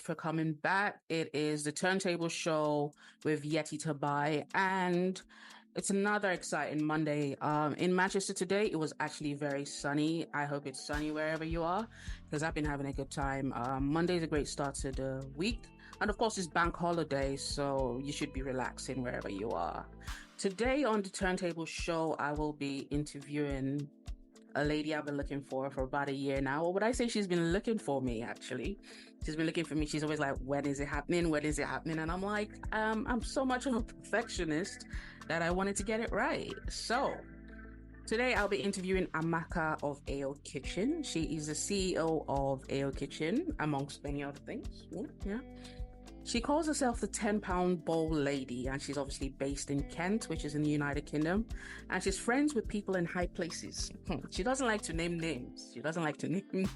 for coming back. It is the Turntable Show with Yeti to buy, and it's another exciting Monday. In Manchester today, it was actually very sunny. I hope it's sunny wherever you are, because I've been having a good time. Monday is a great start to the week, and of course, it's bank holiday, so you should be relaxing wherever you are. Today on the Turntable Show, I will be interviewing a lady I've been looking for about a year now. Or would I say she's been looking for me, actually? She's been looking for me. She's always like, when is it happening? When is it happening? And I'm like, I'm so much of a perfectionist that I wanted to get it right. So today I'll be interviewing Amaka of AO Kitchen. She is the CEO of AO Kitchen, amongst many other things. Yeah. She calls herself the 10-pound bowl lady, and she's obviously based in Kent, which is in the United Kingdom, and she's friends with people in high places. She doesn't like to name names. She doesn't like to name...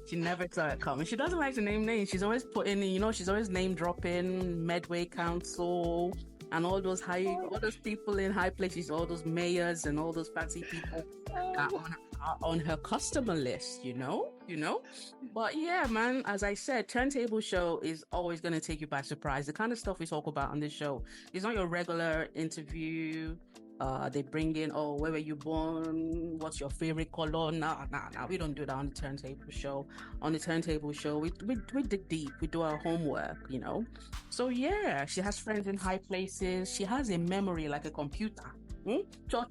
She never saw it coming. She doesn't like to name names. She's always putting, she's always name dropping Medway Council and all those people in high places, all those mayors and all those fancy people are on her customer list, you know? But yeah, man, as I said, Turntable Show is always going to take you by surprise. The kind of stuff we talk about on this show is not your regular interview. They bring in, where were you born? What's your favorite color? Nah. We don't do that on the Turntable Show. On the Turntable Show, we dig deep. We do our homework, So yeah, she has friends in high places. She has a memory like a computer. Cho.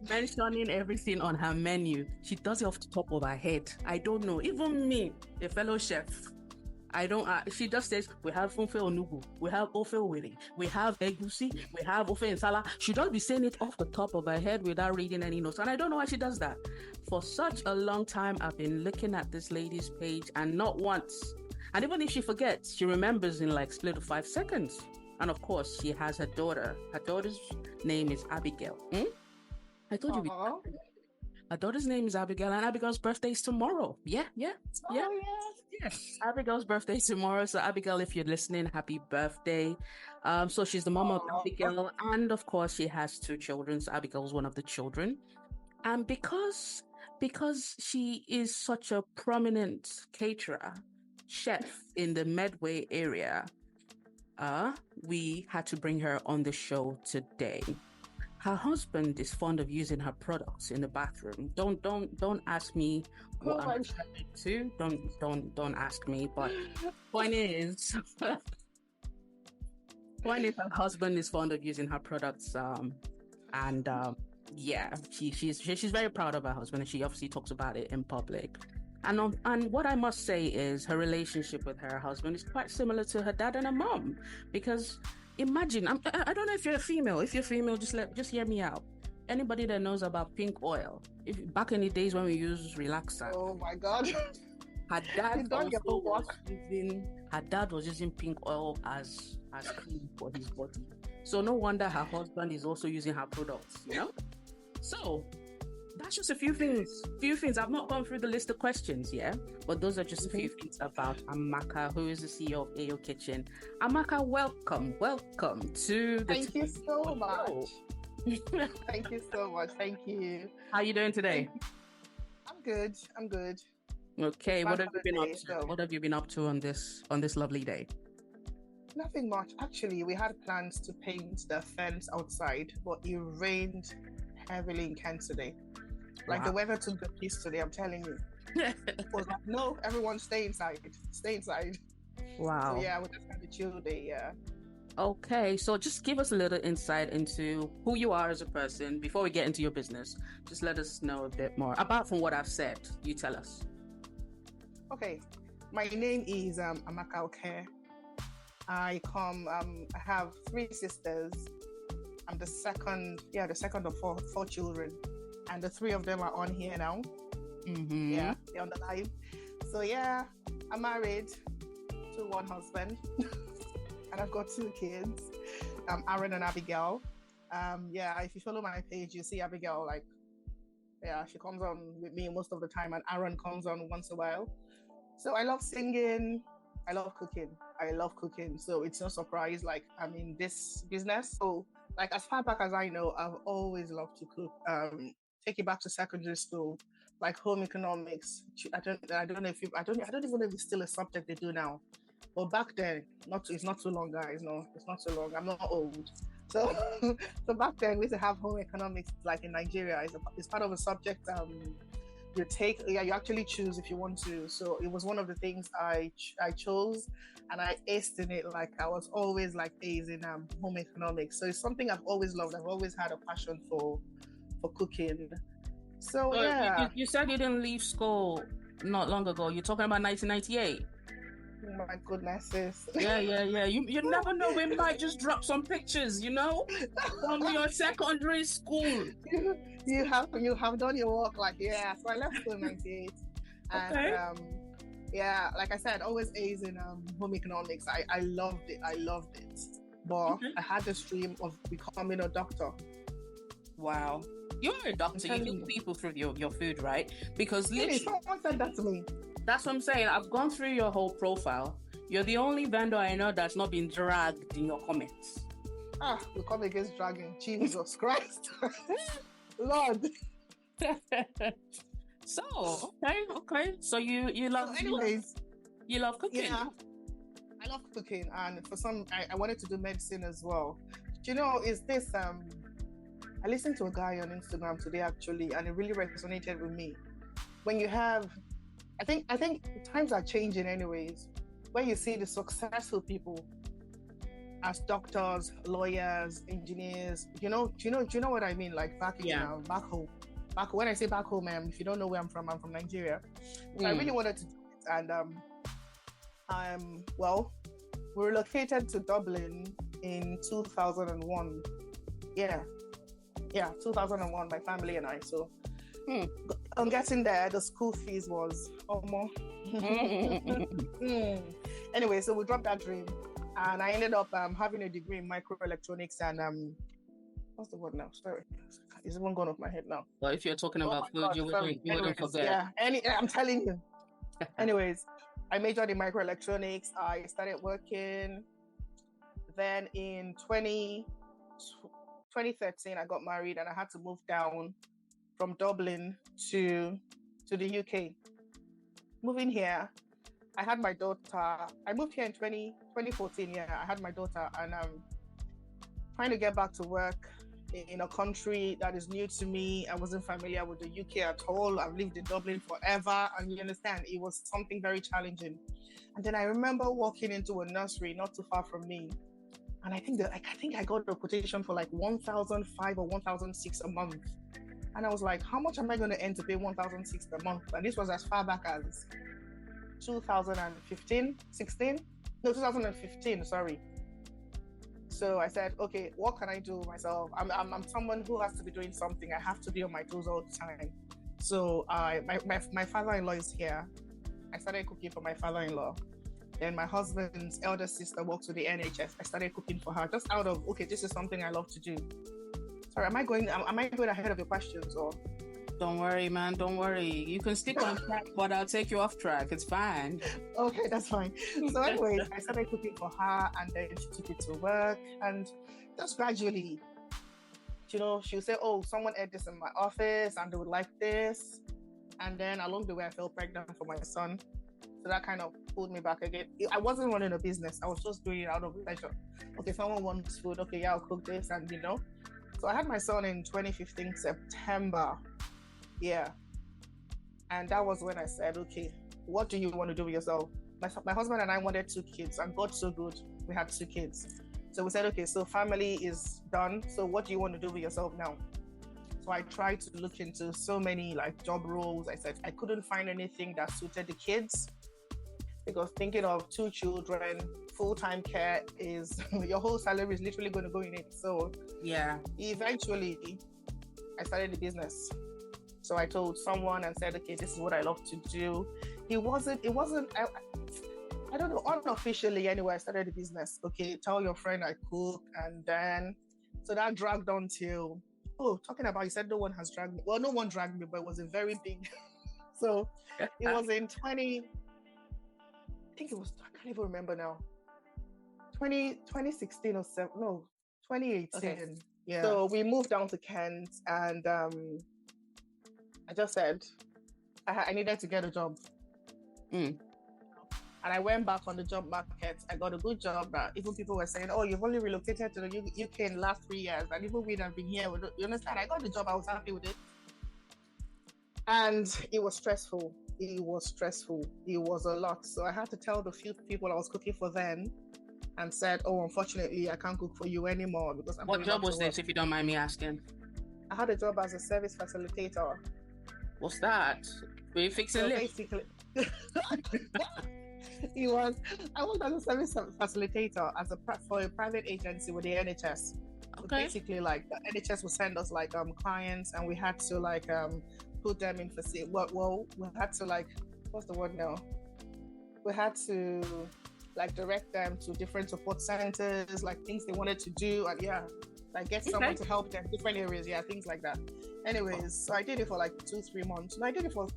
Mentioning everything on her menu. She does it off the top of her head. I don't know. Even me, a fellow chef, I don't. She just says we have funfe onugu, we have ofe wiri, we have egusi, we have ofe insala. She does be saying it off the top of her head without reading any notes, and I don't know why she does that. For such a long time, I've been looking at this lady's page, and not once. And even if she forgets, she remembers in like split of 5 seconds. And of course, she has her daughter. Her daughter's name is Abigail. I told you. Her daughter's name is Abigail, and Abigail's birthday is tomorrow. Yeah. Yes. Abigail's birthday is tomorrow. So Abigail, if you're listening, happy birthday. So she's the mom of Abigail, and of course she has 2 children. So Abigail's one of the children. And because she is such a prominent caterer, chef in the Medway area, we had to bring her on the show today. Her husband is fond of using her products in the bathroom. Don't ask me what I'm trying to. Don't ask me. But point is, her husband is fond of using her products. She's very proud of her husband, and she obviously talks about it in public. And what I must say is her relationship with her husband is quite similar to her dad and her mom, because imagine, I don't know if you're a female. If you're female, just hear me out. Anybody that knows about pink oil, back in the days when we used relaxer. Oh my God. Her dad was using pink oil as cream for his body. So no wonder her husband is also using her products, So that's just a few things. I've not gone through the list of questions, yeah? But those are just a few things about Amaka, who is the CEO of AO Kitchen. Amaka, welcome to the... Thank you so much. Thank you so much. Thank you. How are you doing today? I'm good. Okay, what have you been up to? What have you been up to on this lovely day? Nothing much. Actually, we had plans to paint the fence outside, but it rained heavily in Kent today. Like, the weather took the piece today, I'm telling you. It was like, no, everyone stay inside. Wow. So yeah, we just had a chill day, yeah. Okay, so just give us a little insight into who you are as a person before we get into your business. Just let us know a bit more. Apart from what I've said, you tell us. Okay. My name is Amaka. I have 3 sisters. I'm the second of four children, and the 3 of them are on here now. Mm-hmm. Yeah, they're on the live. So yeah, I'm married to 1 husband, and I've got 2 kids, Aaron and Abigail. If you follow my page, you see Abigail, she comes on with me most of the time, and Aaron comes on once in a while. So I love singing. I love cooking. So it's no surprise, I'm in this business. So as far back as I know, I've always loved to cook. Take it back to secondary school. like home economics. I don't know if you, I don't even know if it's still a subject they do now. But back then, it's not too long, guys. No, it's not too long. I'm not old. So, so back then we used to have home economics, like in Nigeria. It's part of a subject you take. Yeah, you actually choose if you want to. So it was one of the things I chose, and I aced in it. Like I was always like A's in home economics. So it's something I've always loved. I've always had a passion for cooking. So But yeah. you said you didn't leave school not long ago. You're talking about 1998. Oh my goodness, sis. Yeah. You never know. We might just drop some pictures, from your secondary school. You have done your work. Like, yeah. So I left school in '98, and Okay. yeah, like I said, always A's in home economics. I loved it. But Okay. I had this dream of becoming a doctor. Wow. You're a doctor. You heal people through your food, right? Because Really, literally, someone said that to me. that's what I'm saying. I've gone through your whole profile. You're the only vendor I know that's not been dragged in your comments. We come against dragging. Jesus Christ, Lord. So okay. So you love. So anyways, you love cooking. yeah, I love cooking, and for some, I wanted to do medicine as well. Do you know? Is this I listened to a guy on Instagram today actually, and it really resonated with me. When you have, I think times are changing anyways. When you see the successful people as doctors, lawyers, engineers, do you know what I mean? Like back home. When I say back home, if you don't know where I'm from Nigeria. So I really wanted to do it, and we relocated to Dublin in 2001. Yeah, 2001. My family and I. So on getting there, the school fees was almost. Anyway, so we dropped that dream, and I ended up having a degree in microelectronics and what's the word now? Sorry, it's even gone off my head now. Well, if you're talking about food, you wouldn't forget. Yeah, I'm telling you. Anyways, I majored in microelectronics. I started working. Then in 2013, I got married, and I had to move down from Dublin to the UK. Moving here, I had my daughter. I moved here in 2014. Yeah, I had my daughter, and trying to get back to work in a country that is new to me. I wasn't familiar with the UK at all. I've lived in Dublin forever, and you understand, it was something very challenging. And then I remember walking into a nursery not too far from me, and I think I got a quotation for like 1,005 or 1,006 a month. And I was like, how much am I going to earn to pay 1,006 a month? And this was as far back as 2015, sorry. So I said, okay, what can I do myself? I'm someone who has to be doing something. I have to be on my toes all the time. So my father-in-law is here. I started cooking for my father-in-law. Then my husband's elder sister works with the NHS. I started cooking for her just out of, okay, this is something I love to do. Sorry, am I going ahead of your questions or? Don't worry, man. Don't worry. You can stick on track, but I'll take you off track. It's fine. Okay, that's fine. So anyways, I started cooking for her, and then she took it to work, and just gradually, she'll say, oh, someone ate this in my office and they would like this. And then along the way, I fell pregnant for my son. So that kind of pulled me back again. I wasn't running a business. I was just doing it out of pleasure. Okay, someone wants food. Okay, yeah, I'll cook this. And, So I had my son in 2015, September. Yeah. And that was when I said, okay, what do you want to do with yourself? My husband and I wanted 2 kids, and God's so good. We had 2 kids. So we said, okay, so family is done. So what do you want to do with yourself now? So I tried to look into so many job roles. I said I couldn't find anything that suited the kids, because thinking of 2 children, full-time care is your whole salary is literally going to go in it. So yeah, eventually I started the business. So I told someone and said, okay, this is what I love to do. It wasn't, I don't know, unofficially anyway, I started the business. Okay, tell your friend I cook. And then, so that dragged on till, talking about, you said no one has dragged me. Well, no one dragged me, but it was a very big, so it was in 20, I think it was, I can't even remember now. 2016 or 2018. Okay. Yeah. So we moved down to Kent, and I just said, I needed to get a job. And I went back on the job market. I got a good job. Even people were saying, "Oh, you've only relocated to the UK in the last 3 years." And even we have been here, you understand? I got the job. I was happy with it. And it was stressful. It was a lot. So I had to tell the few people I was cooking for then and said, "Oh, unfortunately, I can't cook for you anymore because I'm." What job was this, if you don't mind me asking? I had a job as a service facilitator. What's that? Were you fixing lifts? Basically, I worked as a service facilitator for a private agency with the NHS. Okay. So basically, like the NHS would send us like clients, and we had to like put them in for we had to like, what's the word now? We had to like direct them to different support centers, like things they wanted to do, and like get someone to help them different areas, things like that. Anyways, so I did it for like 2-3 months. No, I did it for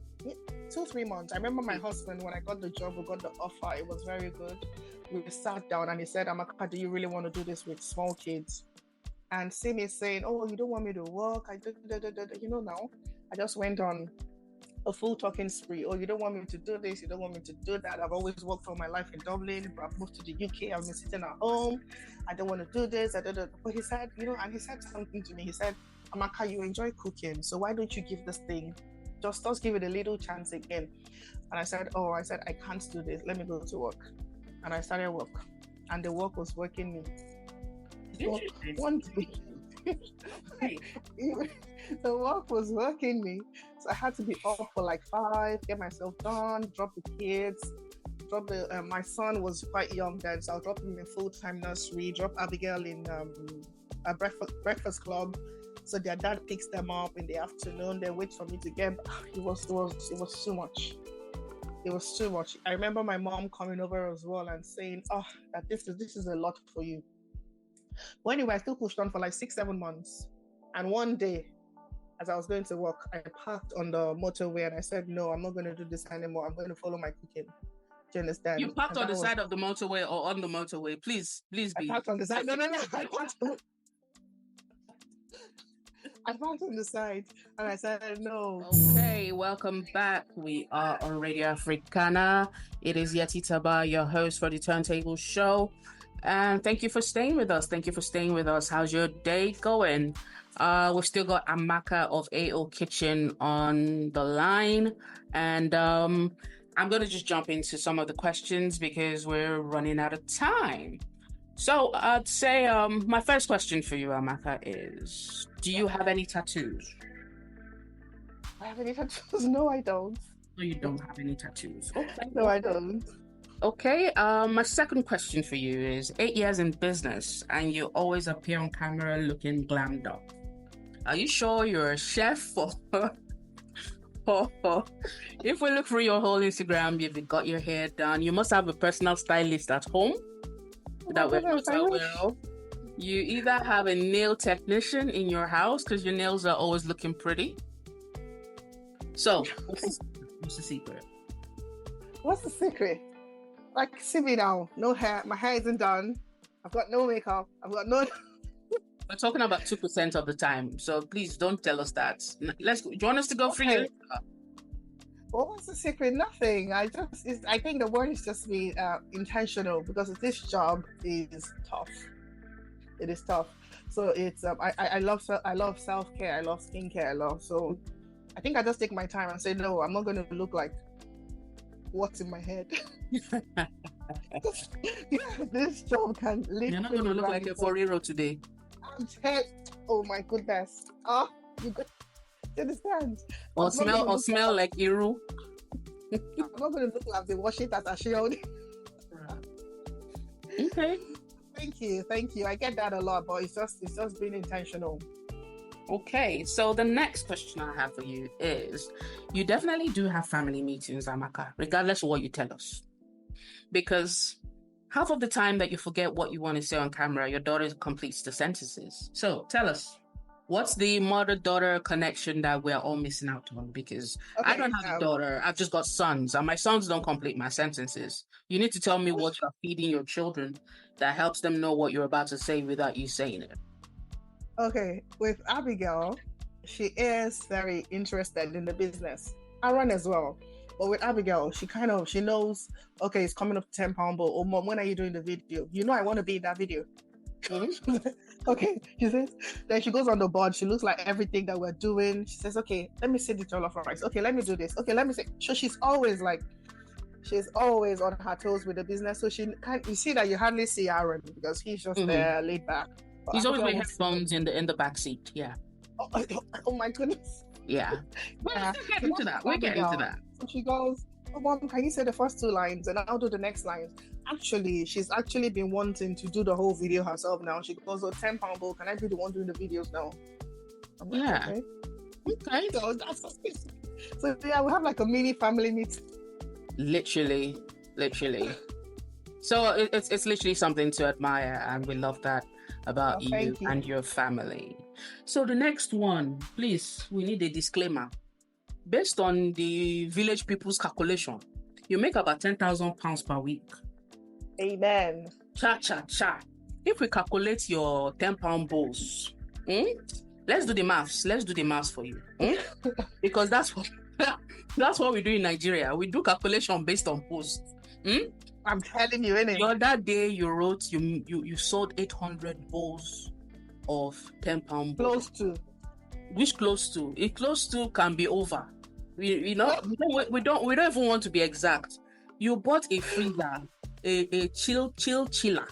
2-3 months. I remember my husband, when I got the job, we got the offer, it was very good. We sat down and he said, "Amaka, do you really want to do this with small kids?" And see me saying, "Oh, you don't want me to work?" Now I just went on a full talking spree. "Oh, you don't want me to do this, you don't want me to do that. I've always worked all my life in Dublin, but I've moved to the UK, I've been sitting at home. I don't want to do this." But he said, and he said something to me. He said, "Amaka, you enjoy cooking, so why don't you give this thing, just give it a little chance again?" And I said, "I can't do this. Let me go to work." And I started work, and the work was working me. So one day, the work was working me. So I had to be up for like 5, get myself done, drop the kids, my son was quite young then, so I'll drop him in full-time nursery, drop Abigail in a breakfast club. So their dad picks them up in the afternoon. They wait for me to get. It was too much. It was too much. I remember my mom coming over as well and saying, "Oh, that this is a lot for you." But anyway, I still pushed on for like 6-7 months. And one day, as I was going to work, I parked on the motorway and I said, "No, I'm not going to do this anymore. I'm going to follow my cooking." Do you understand? You parked on the side of the motorway or on the motorway? Please be. I parked on the side. No. I parked on the side and I said, "No." Okay, welcome back. We are on Radio Africana. It is Yettis, your host for the Turntable Show. And thank you for staying with us. How's your day going? We've still got Amaka of AO Kitchen on the line. And I'm going to just jump into some of the questions because we're running out of time. So I'd say my first question for you, Amaka, is, do you have any tattoos? I have any tattoos? No, I don't. No, you don't have any tattoos. Okay. No, I don't. Okay, my second question for you is 8 years in business and you always appear on camera looking glammed up. Are you sure you're a chef or if we look through your whole Instagram, you've got your hair done, you must have a personal stylist at home that we're not aware of. You either have a nail technician in your house because your nails are always looking pretty. So, what's the secret? What's the secret? Like, see me now, no hair, my hair isn't done, I've got no makeup, I've got no... We're talking about 2% of the time, so please don't tell us that. Do you want us to go for you? Well, what's the secret? Nothing. I think the word is just be intentional, because this job is tough. It is tough. So it's I love self-care, I love skincare, so I think I just take my time and say, no, I'm not going to look like what's in my head. This job can literally... You're not going to look like a 4-year-old today. Oh my goodness. Oh, you understand? Or smell like Iru. I'm not going to look like the wash it as I showed. Okay. Thank you. I get that a lot, but it's just being intentional. Okay, so the next question I have for you is, you definitely do have family meetings, Amaka, regardless of what you tell us. Because half of the time that you forget what you want to say on camera, your daughter completes the sentences. So tell us, what's the mother-daughter connection that we're all missing out on? Because I don't have a daughter, I've just got sons, and my sons don't complete my sentences. You need to tell me what you're feeding your children that helps them know what you're about to say without you saying it. Okay, with Abigail, she is very interested in the business. Aaron as well. But with Abigail, she knows, okay, it's coming up to £10 bowl. Or mom, when are you doing the video? You know I want to be in that video. Okay, she says, then she goes on the board, she looks like everything that we're doing. She says, okay, let me see the jollof rice. Okay, let me do this. Okay, let me see. So she's always on her toes with the business. So you see that you hardly see Aaron because he's just there laid back. But he's always with headphones in the back seat. Yeah. Oh my goodness. Yeah. We'll get into that. So she goes, oh, mom, can you say the first 2 lines and I'll do the next lines? Actually, she's actually been wanting to do the whole video herself now. She goes, oh, £10 bowl, can I be the one doing the videos now? I'm like, yeah. Okay. So yeah, we have like a mini family meeting. Literally. So it's literally something to admire, and we love that about you and your family. So the next one, please, we need a disclaimer. Based on the village people's calculation, you make about £10,000 per week. Amen. Cha. If we calculate your £10 bowls, let's do the maths for you. Because that's what we do in Nigeria. We do calculation based on posts. I'm telling you, innit? The other day you wrote you sold 800 bowls of £10 bowls. Close to. Which close to? It close to can be over. We don't even want to be exact. You bought a freezer, a chiller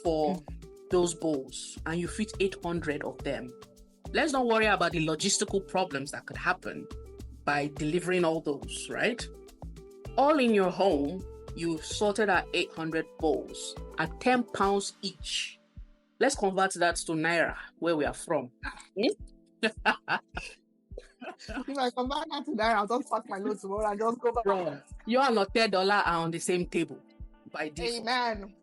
for those bowls, and you fit 800 of them. Let's not worry about the logistical problems that could happen by delivering all those, right? All in your home, you sorted out 800 bowls at £10 each. Let's convert that to Naira, where we are from. If I come back to Naira, I'll just pack my load tomorrow and just go back. Bro, you and $30 are on the same table by default. Amen.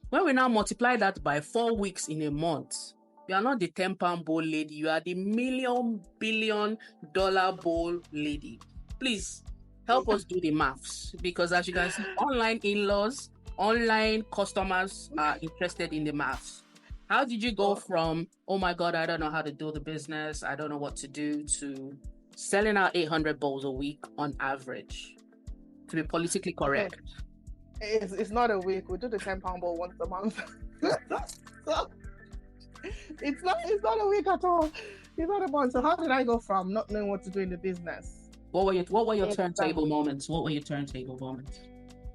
When we now multiply that by 4 weeks in a month, you are not the £10 bowl lady, you are the $1 billion bowl lady. Please help us do the maths, because as you can see, online in-laws, online customers are interested in the maths. How did you go from, oh my God, I don't know how to do the business, I don't know what to do, to selling out 800 bowls a week on average? To be politically correct. It's not a week. We do the £10 bowl once a month. So, it's not a week at all. It's not a month. So how did I go from not knowing what to do in the business? What were your turntable moments?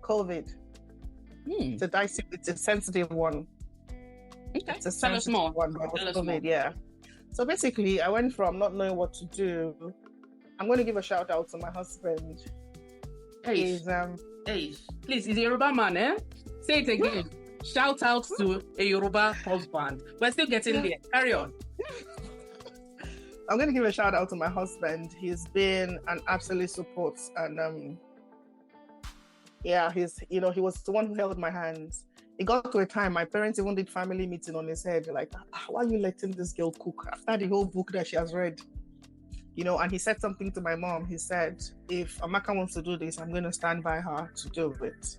COVID. It's a sensitive one. Okay. It's a sensitive one. COVID, yeah. So basically, I went from not knowing what to do. I'm going to give a shout out to my husband. Please, he's a Yoruba man, eh? Say it again. Shout out to a Yoruba husband. We're still getting there. Carry on. I'm going to give a shout out to my husband. He's been an absolute support, and he was the one who held my hands. It got to a time my parents even did family meeting on his head, like, why are you letting this girl cook after the whole book that she has read? And he said something to my mom. He said, if Amaka wants to do this, I'm going to stand by her to do it.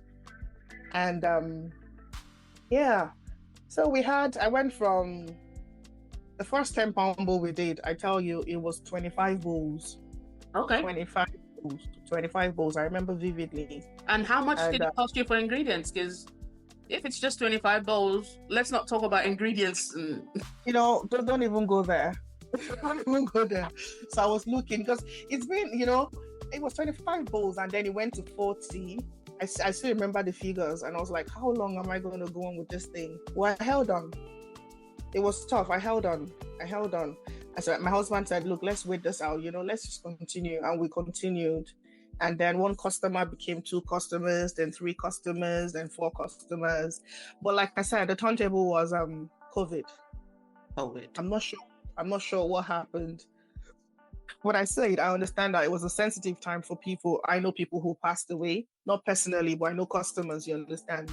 And so I went from the first £10 bowl we did, I tell you, it was 25 bowls. Okay. 25 bowls. I remember vividly. And how much did it cost you for ingredients? Because if it's just 25 bowls, let's not talk about ingredients. Don't even go there. Don't even go there. So I was looking, because it's been, it was 25 bowls and then it went to 40. I still remember the figures, and I was like, how long am I going to go on with this thing? Well, I held on. It was tough. I held on. My husband said, look, let's wait this out. Let's just continue. And we continued. And then one customer became 2 customers, then 3 customers, then 4 customers. But like I said, the turntable was COVID. I'm not sure what happened. What I said, I understand that it was a sensitive time for people. I know people who passed away, not personally, but I know customers, you understand.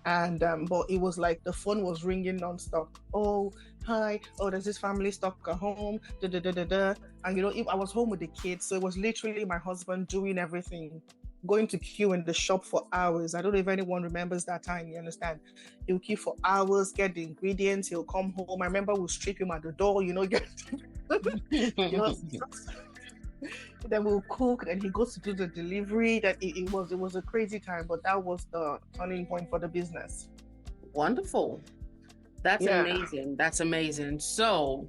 And but it was like the phone was ringing nonstop. Oh, hi. Oh, there's this family stuck at home. And I was home with the kids, so it was literally my husband doing everything, going to queue in the shop for hours. I don't know if anyone remembers that time. You understand? He'll queue for hours, get the ingredients. He'll come home. I remember we'll strip him at the door. Then we'll cook, and he goes to do the delivery. That it was a crazy time, but that was the turning point for the business. Wonderful. That's amazing. That's amazing. So,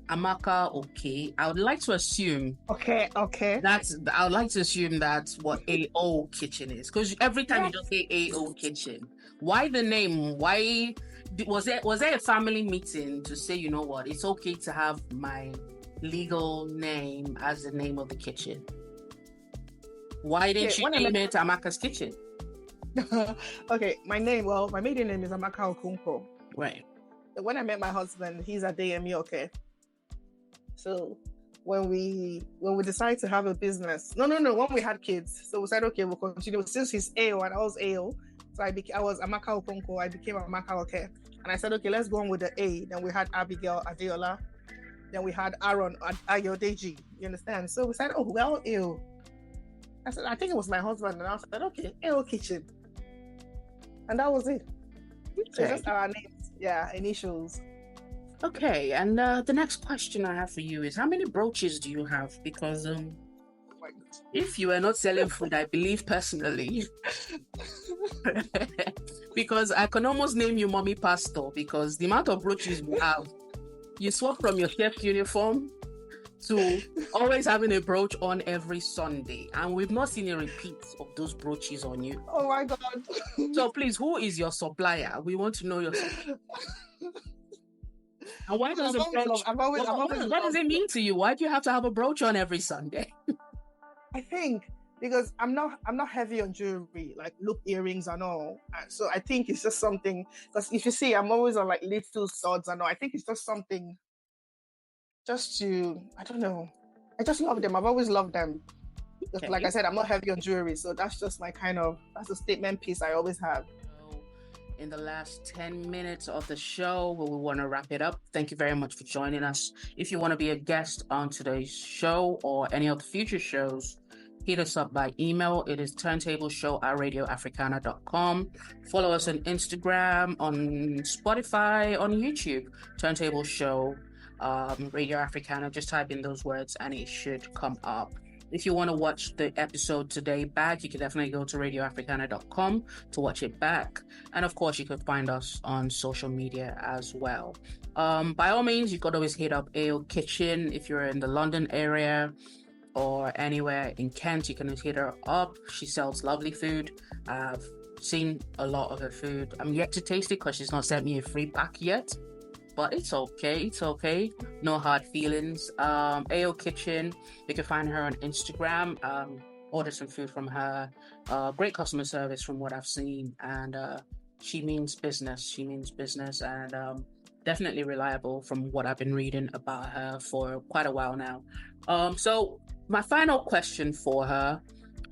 Amaka, okay. I would like to assume. Okay. I would like to assume that's what AO Kitchen is. Because every time you just say AO Kitchen, why the name? Why was there a family meeting to say, you know what, it's okay to have my legal name as the name of the kitchen? Why didn't you name it Amaka's Kitchen? Okay, my maiden name is Amaka Okunko. Right. When I met my husband, he's Adeyemi, okay. So when we decided to have a business, when we had kids, so we said, okay, we'll continue. Since he's AO and I was AO, so I was Amaka Okonko, I became Amaka Okay. And I said, okay, let's go on with the A. Then we had Abigail Adeola. Then we had Aaron Ayodeji. You understand? So we said, oh, well, AO. I said, I think it was my husband. And I said, okay, AO Kitchen. And that was it. Okay. So just our names, initials. Okay, and the next question I have for you is, how many brooches do you have? Because if you are not selling food, I believe personally, because I can almost name you Mommy Pastor, because the amount of brooches you have, you swap from your chef's uniform to always having a brooch on every Sunday, and we've not seen a repeat of those brooches on you. Oh my God. So please, who is your supplier? We want to know your supplier. And why does what does it mean to you? Why do you have to have a brooch on every Sunday? I think because I'm not heavy on jewelry, like loop earrings and all. So I think it's just something, because if you see, I'm always on like little studs and all. I think it's just something just to, I don't know. I just love them. I've always loved them. Okay. Like I said, I'm not heavy on jewelry. So that's just that's a statement piece I always have. In the last 10 minutes of the show, we want to wrap it up. Thank you very much for joining us. If you want to be a guest on today's show or any of the future shows, hit us up by email. It is turntableshow@radioafricana.com. Follow us on Instagram, on Spotify, on YouTube. Turntable Show, Radio Africana. Just type in those words and it should come up. If you want to watch the episode today back, you can definitely go to radioafricana.com to watch it back. And of course, you could find us on social media as well. By all means, you could always hit up AO Kitchen if you're in the London area or anywhere in Kent. You can hit her up. She sells lovely food. I've seen a lot of her food. I'm yet to taste it because she's not sent me a free pack yet. But it's okay. No hard feelings. AO Kitchen, you can find her on Instagram. Order some food from her. Great customer service from what I've seen. And she means business. And definitely reliable from what I've been reading about her for quite a while now. So my final question for her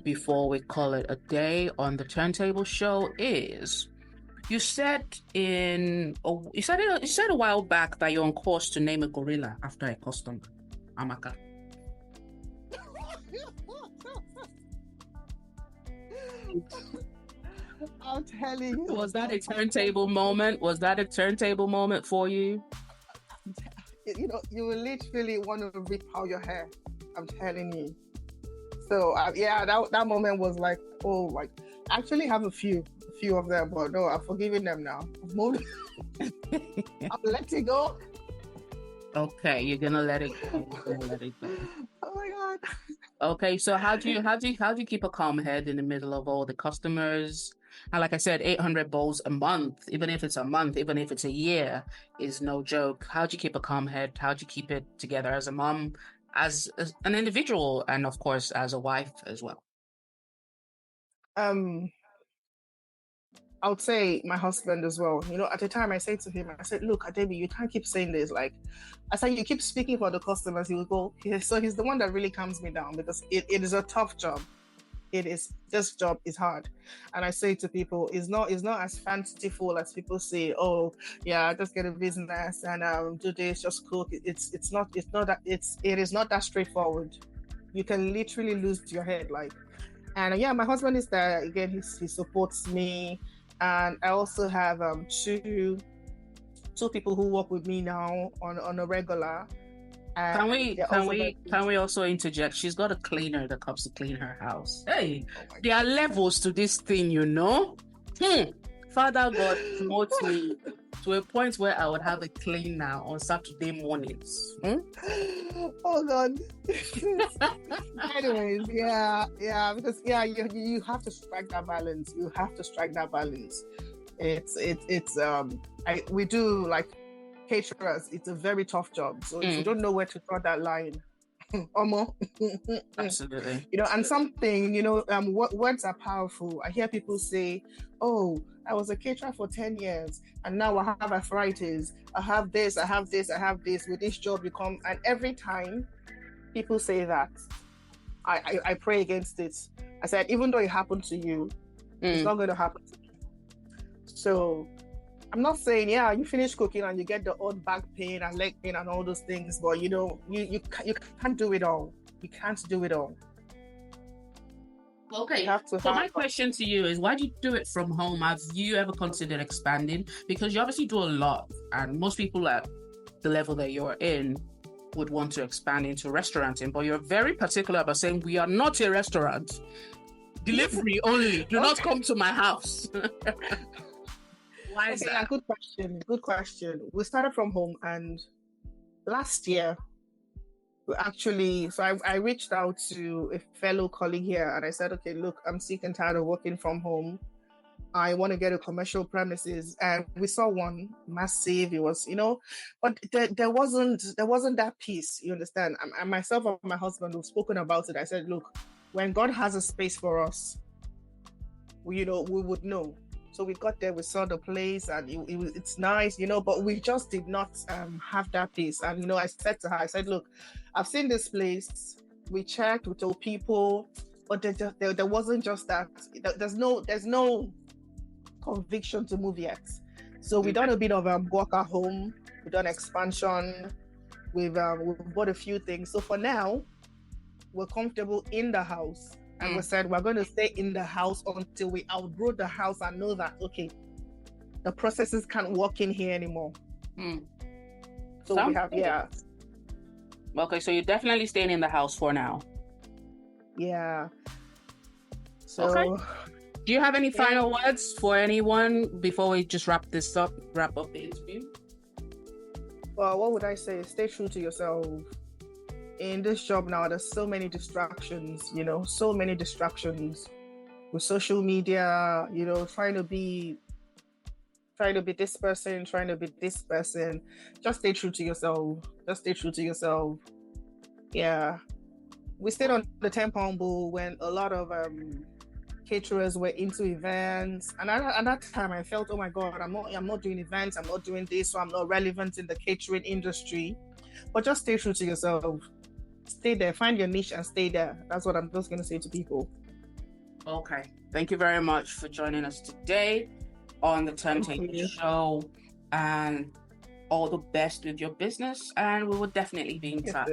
before we call it a day on the Turntable Show is, you said a while back that you're on course to name a gorilla after a customer, Amaka. I'm telling you. Was that a turntable moment? For you? You know, you will literally want to rip out your hair. I'm telling you. So that moment was like, oh, like, I actually have a few of them, but no, I've forgiven them now. I've moved. I'm letting go. Okay, you're gonna let it go. Oh my God. Okay, so how do you keep a calm head in the middle of all the customers? And like I said, 800 bowls a month, even if it's a month, even if it's a year, is no joke. How do you keep a calm head? How do you keep it together as a mom, as an individual, and of course as a wife as well? I would say my husband as well. You know, at the time I said to him, I said, look, Adebi, you can't keep saying this. Like, I said, you keep speaking for the customers. He will go, so he's the one that really calms me down, because it is a tough job. This job is hard. And I say to people, it's not as fanciful as people say, oh yeah, just get a business and do this, just cook. It is not that straightforward. You can literally lose your head. And my husband is there. Again, he supports me. And I also have two people who work with me now on a regular. Can And we they're can also we very can we peaceful. also interject? She's got a cleaner that comes to clean her house. Hey, Oh my there are levels to this thing, you know. Father God promotes me to a point where I would have a cleaner on Saturday mornings. Oh God. Anyways, because you have to strike that balance. You have to strike that balance. We do like caterers. It's a very tough job. So if you don't know where to draw that line, Omo. Absolutely. And something, words are powerful. I hear people say, "Oh, I was a caterer for 10 years and now I have arthritis. I have this, I have this, I have this. With this job, you come." And every time people say that, I pray against it. I said, even though it happened to you, it's not going to happen to me. So I'm not saying, you finish cooking and you get the odd back pain and leg pain and all those things, but you can't do it all. You can't do it all. Okay, so my question to you is, why do you do it from home? Have you ever considered expanding? Because you obviously do a lot, and most people at the level that you're in would want to expand into restauranting, but you're very particular about saying, we are not a restaurant. Delivery only. Do not come to my house. Why is that? Yeah, good question. We started from home, and last year, I reached out to a fellow colleague here and I said, okay, look, I'm sick and tired of working from home. I want to get a commercial premises. And we saw one massive, it was, but there wasn't that piece, you understand? And myself and my husband, we've spoken about it. I said, look, when God has a space for us, we would know. So we got there, we saw the place, and it's nice, but we just did not have that piece. And, I said to her, I said, look, I've seen this place. We checked, we told people, but there wasn't just that. There's no conviction to move yet. So we've done a bit of work at home. We've done expansion. We've bought a few things. So for now, we're comfortable in the house. And we said, we're going to stay in the house until we outgrow the house and know that, okay, the processes can't work in here anymore. So we have, Okay, so you're definitely staying in the house for now. Yeah. So, okay. Do you have any final words for anyone before we just wrap up the interview? Well, what would I say? Stay true to yourself. In this job now, there's so many distractions, so many distractions with social media, trying to be this person, trying to be this person. Just stay true to yourself. Yeah. We stayed on the 10-pound bull when a lot of caterers were into events. And at that time, I felt, oh my God, I'm not doing events. I'm not doing this. So I'm not relevant in the catering industry. But just stay true to yourself. Stay there, find your niche and stay there. That's what I'm just going to say to people. Okay. Thank you very much for joining us today on the Turntable Show, and all the best with your business. And we will definitely be in touch.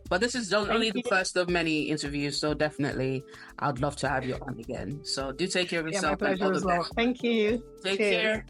But this is only the first of many interviews, so definitely I'd love to have you on again. So do take care of yourself. My pleasure as well. Thank you. Take care.